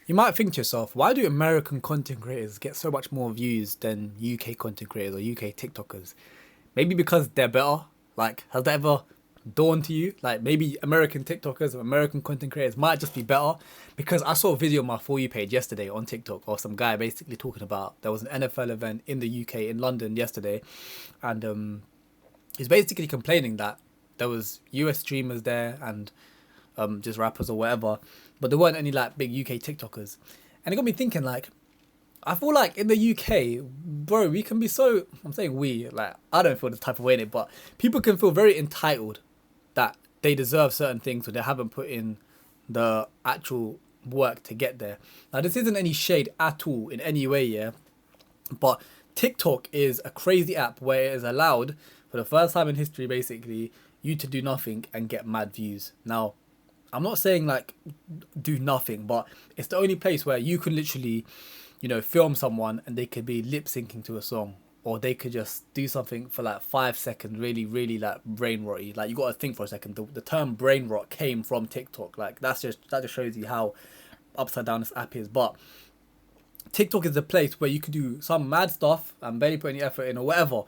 You might think to yourself, why do American content creators get so much more views than UK content creators or UK TikTokers? Maybe because they're better. Like, has that ever dawned to you? Like, maybe American TikTokers or American content creators might just be better. Because I saw a video on my For You page yesterday on TikTok of some guy basically talking about there was an NFL event in the UK in London yesterday, and he's basically complaining that there was US streamers there and just rappers or whatever, but there weren't any like big UK TikTokers, and it got me thinking like. I feel like in the UK, bro, we can be so. I'm saying we, like, I don't feel the type of way in it, but people can feel very entitled that they deserve certain things when they haven't put in the actual work to get there. Now, this isn't any shade at all in any way, yeah, but TikTok is a crazy app where it is allowed for the first time in history, basically, you to do nothing and get mad views. Now, I'm not saying like do nothing, but it's the only place where you can literally, film someone and they could be lip syncing to a song, or they could just do something for like 5 seconds, really, really like brain rotty. Like you got to think for a second. The term brain rot came from TikTok. Like that just shows you how upside down this app is. But TikTok is the place where you could do some mad stuff and barely put any effort in or whatever,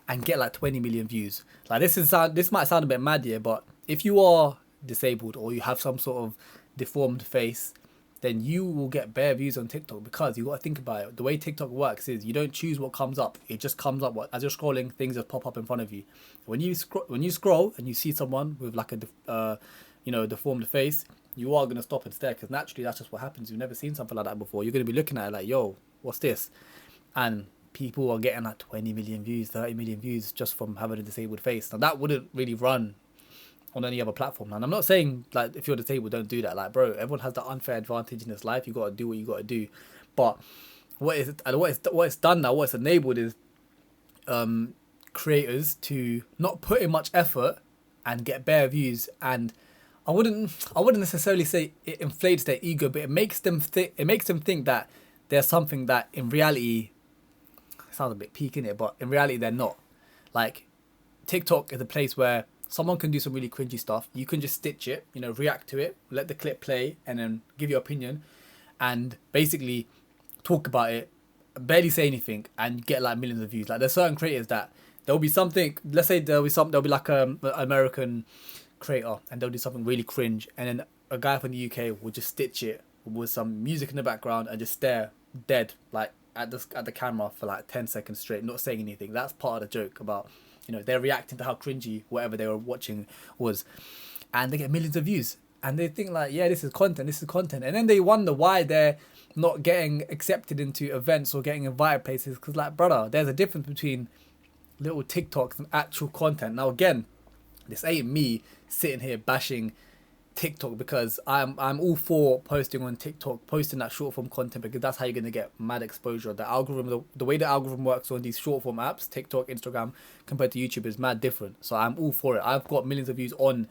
and get like 20 million views. Like this might sound a bit mad, yeah, but if you are disabled or you have some sort of deformed face, then you will get bare views on TikTok, because you got to think about it. The way TikTok works is you don't choose what comes up; it just comes up. As you're scrolling, things just pop up in front of you. When you scroll and you see someone with like a deformed face, you are gonna stop and stare, because naturally that's just what happens. You've never seen something like that before. You're gonna be looking at it like, yo, what's this? And people are getting like 20 million views, 30 million views just from having a disabled face. Now that wouldn't really run on any other platform. And I'm not saying like if you're disabled, don't do that. Like, bro, everyone has that unfair advantage in this life. You gotta do what you gotta do. But what it's done now, what it's enabled is creators to not put in much effort and get bare views. And I wouldn't necessarily say it inflates their ego, but it makes them think that there's something that in reality, it sounds a bit peak in it, but in reality they're not. Like, TikTok is a place where someone can do some really cringy stuff. You can just stitch it, react to it, let the clip play, and then give your opinion, and basically talk about it, barely say anything, and get like millions of views. Like, there's certain creators that there'll be something. Let's say there'll be like an American creator, and they'll do something really cringe, and then a guy from the UK will just stitch it with some music in the background and just stare dead like at the camera for like 10 seconds straight, not saying anything. That's part of the joke about they're reacting to how cringy whatever they were watching was, and they get millions of views, and they think like, yeah, this is content, and then they wonder why they're not getting accepted into events or getting invited places, because, like, brother, there's a difference between little TikToks and actual content. Now, again, this ain't me sitting here bashing TikTok, because I'm all for posting on TikTok, posting that short form content, because that's how you're gonna get mad exposure. The algorithm, the way the algorithm works on these short form apps, TikTok, Instagram, compared to YouTube, is mad different. So I'm all for it. I've got millions of views on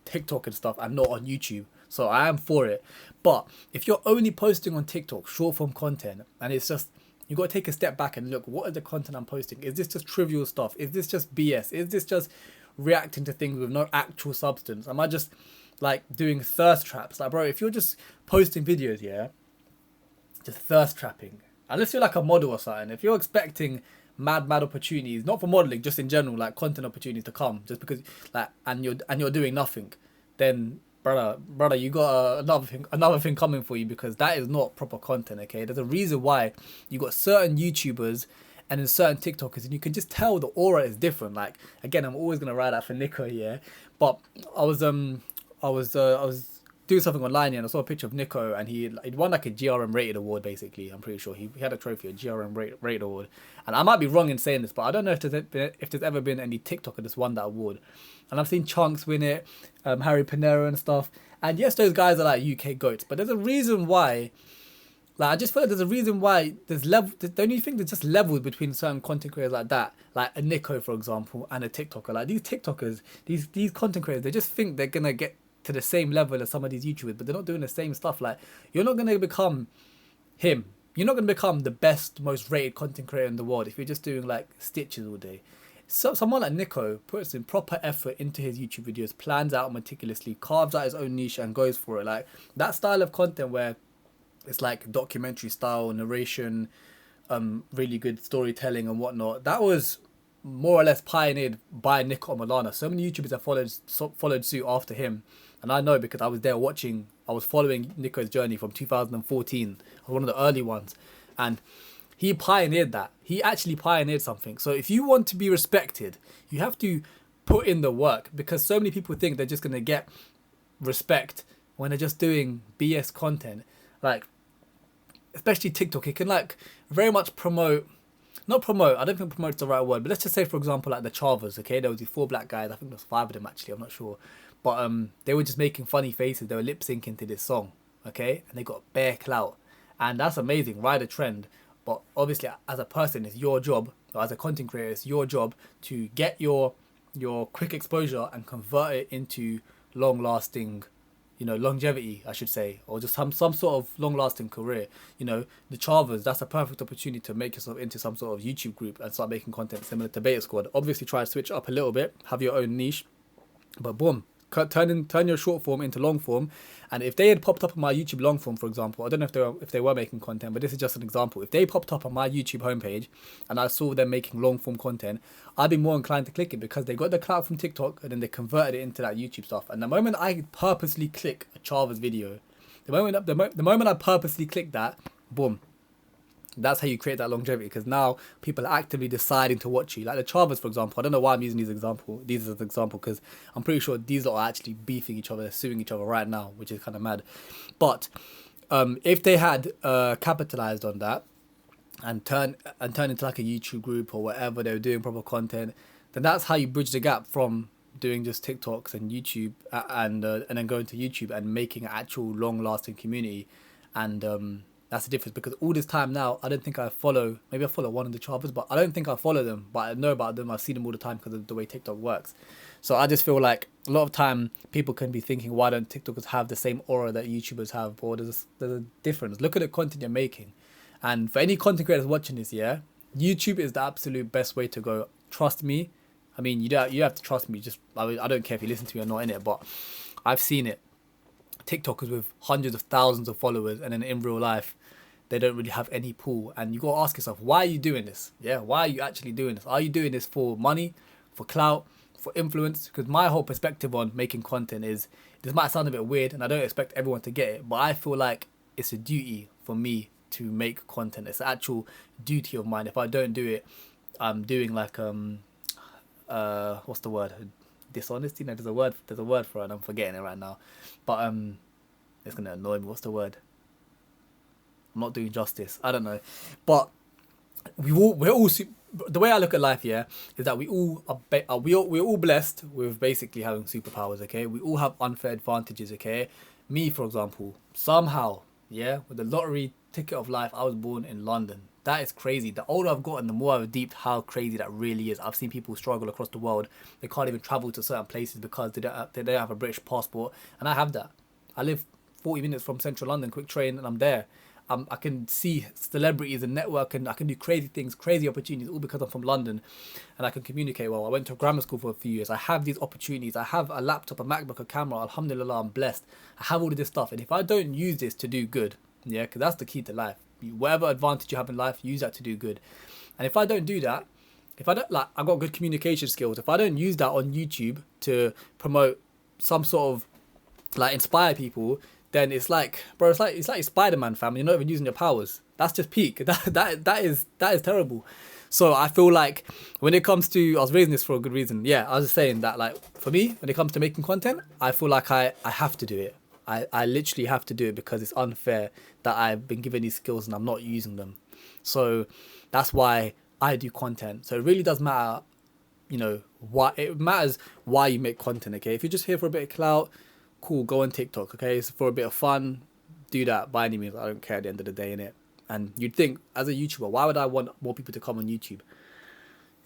TikTok and stuff, and not on YouTube. So I am for it. But if you're only posting on TikTok short form content, and it's just, you got to take a step back and look, what is the content I'm posting? Is this just trivial stuff? Is this just BS? Is this just reacting to things with no actual substance? Am I just like doing thirst traps? Like, bro, if you're just posting videos, yeah, just thirst trapping, unless you're like a model or something, if you're expecting mad opportunities, not for modeling, just in general, like content opportunities to come, just because, like, and you're doing nothing, then brother, you got another thing coming for you, because that is not proper content. Okay, there's a reason why you got certain YouTubers and then certain TikTokers, and you can just tell the aura is different. Like, again, I'm always gonna ride out for Nico, yeah, but I was doing something online, and I saw a picture of Nico, and he'd won like a GRM rated award. Basically, I'm pretty sure he had a trophy, a GRM rated award. And I might be wrong in saying this, but I don't know if there's ever been any TikToker that's won that award. And I've seen Chunks win it, Harry Panera and stuff. And yes, those guys are like UK goats, but there's a reason why. Like, I just feel like there's a reason why there's level. Don't you think there's just levels between certain content creators like that, like a Nico, for example, and a TikToker? Like, these TikTokers, these content creators, they just think they're gonna get to the same level as some of these YouTubers, but they're not doing the same stuff. Like, you're not gonna become him. You're not gonna become the best, most rated content creator in the world if you're just doing like stitches all day. So someone like Nico puts in proper effort into his YouTube videos, plans out meticulously, carves out his own niche, and goes for it. Like, that style of content where It's like documentary style narration, really good storytelling and whatnot. That was more or less pioneered by Nico Milana. So many YouTubers have followed suit after him, and I know because I was there watching. I was following Nico's journey from 2014. I was one of the early ones, and he pioneered that. He actually pioneered something. So if you want to be respected, you have to put in the work, because so many people think they're just gonna get respect when they're just doing BS content. Like, especially TikTok, it can like very much promote, not promote, I don't think promote's the right word, but let's just say, for example, like the Chavas, okay? There was these 4 black guys, I think there was 5 of them actually, I'm not sure. But they were just making funny faces, they were lip syncing to this song, okay? And they got bare clout. And that's amazing, ride a trend. But obviously, as a person, it's your job, or as a content creator, it's your job to get your quick exposure and convert it into long lasting, longevity, I should say, or just some sort of long lasting career. The Chavas, that's a perfect opportunity to make yourself into some sort of YouTube group and start making content similar to Beta Squad. Obviously, try to switch up a little bit, have your own niche, but boom, turn your short form into long form. And if they had popped up on my YouTube long form, for example, I don't know if they were making content, but this is just an example. If they popped up on my YouTube homepage and I saw them making long form content, I'd be more inclined to click it, because they got the clout from TikTok and then they converted it into that YouTube stuff. And the moment I purposely click a Chava's video, the moment I purposely click that, boom, that's how you create that longevity, because now people are actively deciding to watch you. Like the Chavas, for example. I don't know why I'm using these as an example, because I'm pretty sure these lot are actually beefing each other, they're suing each other right now, which is kind of mad. But if they had capitalized on that and turned into like a YouTube group or whatever, they were doing proper content, then that's how you bridge the gap from doing just TikToks and YouTube and then going to YouTube and making an actual long lasting community. And that's the difference, because all this time now, I don't think maybe I follow one of the Chavas, but I don't think I follow them, but I know about them, I see them all the time because of the way TikTok works. So I just feel like a lot of time people can be thinking, why don't TikTokers have the same aura that YouTubers have? Or there's a difference. Look at the content you're making. And for any content creators watching this, yeah, YouTube is the absolute best way to go. Trust me. I mean, you have to trust me. I don't care if you listen to me or not in it, but I've seen it. TikTokers with hundreds of thousands of followers, and then in real life, they don't really have any pull. And you got to ask yourself, why are you doing this? Yeah, why are you actually doing this? Are you doing this for money, for clout, for influence? Because my whole perspective on making content is, this might sound a bit weird, and I don't expect everyone to get it, but I feel like it's a duty for me to make content. It's an actual duty of mine. If I don't do it, I'm doing like what's the word? Dishonesty? No, there's a word for it and I'm forgetting it right now. But it's gonna annoy me. What's the word? I'm not doing justice. I don't know. But we're all the way I look at life, yeah, is that we're all blessed with basically having superpowers, okay? We all have unfair advantages, okay? Me, for example, somehow, yeah, with the lottery ticket of life, I was born in London. That is crazy. The older I've gotten, the more I've deeped how crazy that really is. I've seen people struggle across the world. They can't even travel to certain places because they don't have a British passport. And I have that. I live 40 minutes from central London, quick train, and I'm there. I can see celebrities and network, and I can do crazy things, crazy opportunities, all because I'm from London and I can communicate well. I went to grammar school for a few years. I have these opportunities. I have a laptop, a MacBook, a camera. Alhamdulillah, I'm blessed. I have all of this stuff. And if I don't use this to do good, yeah, because that's the key to life. Whatever advantage you have in life, use that to do good. And if I don't do that, I've got good communication skills. If I don't use that on YouTube to promote some sort of inspire people, then it's like Spider-Man, fam. You're not even using your powers. That's just peak. That is terrible. So I feel like when it comes to, I was raising this for a good reason. Yeah, I was just saying that for me, when it comes to making content, I feel like I have to do it. I literally have to do it because it's unfair that I've been given these skills and I'm not using them. So that's why I do content. So it really does matter, it matters why you make content, okay? If you're just here for a bit of clout, cool, go on TikTok, okay? It's for a bit of fun, do that by any means. I don't care at the end of the day, innit? And you'd think, as a YouTuber, why would I want more people to come on YouTube?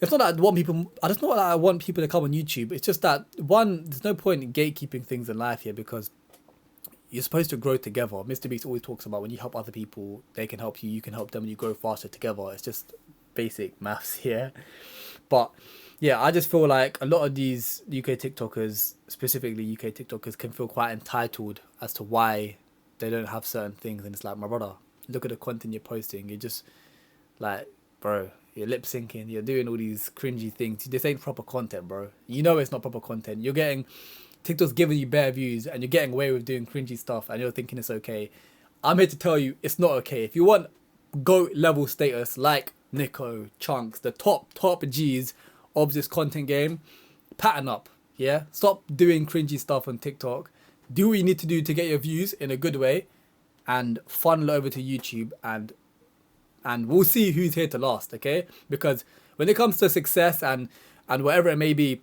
It's not that I want people to come on YouTube. It's just that, one, there's no point in gatekeeping things in life here, because you're supposed to grow together. Mr. Beast always talks about when you help other people, they can help you, you can help them, and you grow faster together. It's just basic maths here. But yeah, I just feel like a lot of these UK TikTokers, specifically UK TikTokers, can feel quite entitled as to why they don't have certain things, and it's like, my brother, look at the content you're posting. You're just like, bro, you're lip syncing, you're doing all these cringy things. This ain't proper content, bro. You know it's not proper content. You're getting, TikTok's giving you bare views, and you're getting away with doing cringy stuff, and you're thinking it's okay. I'm here to tell you it's not okay. If you want GOAT level status like Nico, Chunks, the top G's of this content game, pattern up. Yeah, stop doing cringy stuff on TikTok. Do what you need to do to get your views in a good way, and funnel over to YouTube, and we'll see who's here to last. Okay, because when it comes to success and whatever it may be,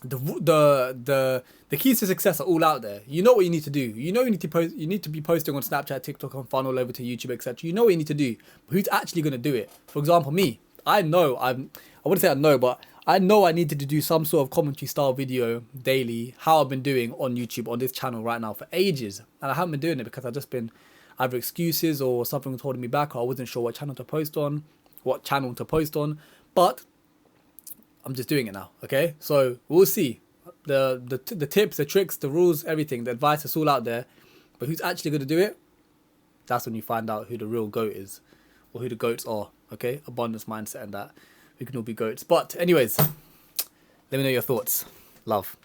the keys to success are all out there. You know what you need to do. You know you need to post. You need to be posting on Snapchat, TikTok, and funnel over to YouTube, etc. You know what you need to do. But who's actually gonna do it? For example, me. I know I wouldn't say I know, but I know I needed to do some sort of commentary style video daily, how I've been doing on YouTube, on this channel right now for ages. And I haven't been doing it because I've just been either excuses or something was holding me back, or I wasn't sure what channel to post on. But I'm just doing it now, okay? So we'll see. The tips, the tricks, the rules, everything, the advice, it's all out there. But who's actually going to do it? That's when you find out who the real GOAT is, or who the GOATs are, okay? Abundance mindset and that. We can all be GOATs. But anyways, let me know your thoughts. Love.